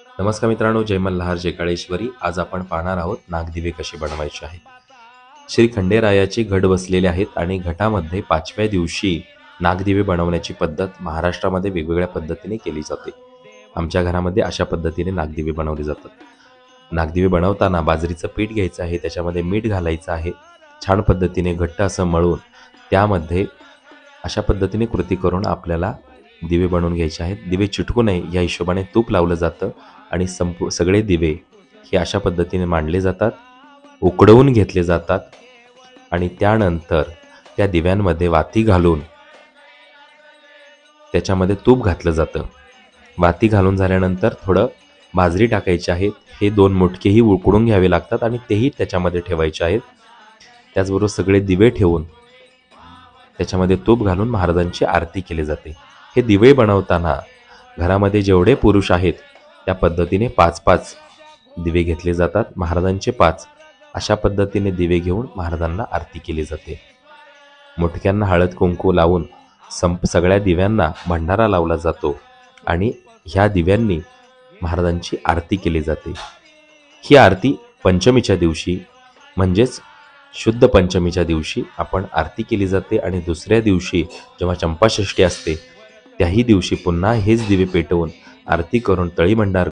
नमस्कार मित्रांनो, जय मल्हार जय काळेश्वरी. आज आपण पाहणार आहोत नागदिवे कसे बनवायचे आहेत. श्री खंडेरायाचे घट बसलेले आहेत आणि घटामध्ये 5व्या दिवशी नागदिवे बनवण्याची पद्धत महाराष्ट्रामध्ये वेगवेगळ्या पद्धतीने केली जाते. आमच्या घरामध्ये अशा पद्धतीने नागदिवे बनवले जातात. नागदिवे बनवताना बाजरीचं पीठ घ्यायचं आहे, त्याच्यामध्ये मीठ घालायचं आहे. छान पद्धतीने घट्ट असं मळून त्यामध्ये अशा पद्धतीने कृती करून आपल्याला दिवे बनवून घ्यायचे आहेत. दिवे चिटकू नये या हिशोबाने तूप लावलं जातं आणि सगळे दिवे हे अशा पद्धतीने मांडले जातात, उकडवून घेतले जातात आणि त्यानंतर त्या दिव्यांमध्ये वाती घालून त्याच्यामध्ये तूप घातलं जातं. वाती घालून झाल्यानंतर थोडं बाजरी टाकायची आहे. हे 2 मुटकेही उकडून घ्यावे लागतात आणि तेही त्याच्यामध्ये ठेवायचे आहेत. त्याचबरोबर सगळे दिवे ठेवून त्याच्यामध्ये तूप घालून महाराजांची आरती केली जाते. हे दिवे बनवताना घरामध्ये जेवढे पुरुष आहेत त्या पद्धतीने 5-5 दिवे घेतले जातात. महाराजांचे 5 अशा पद्धतीने दिवे घेऊन महाराजांना आरती केली जाते. मुटक्यांना हळद कुंकू लावून सगळ्या दिव्यांना भंडारा लावला जातो आणि ह्या दिव्यांनी महाराजांची आरती केली जाते. ही आरती पंचमीच्या दिवशी म्हणजेच शुद्ध पंचमीच्या दिवशी आपण आरती केली जाते आणि दुसऱ्या दिवशी जेव्हा चंपाषष्ठी असते त्याही दिवशी पुन्हा हेच दिवे पेटवून आरती करून तळीभंडार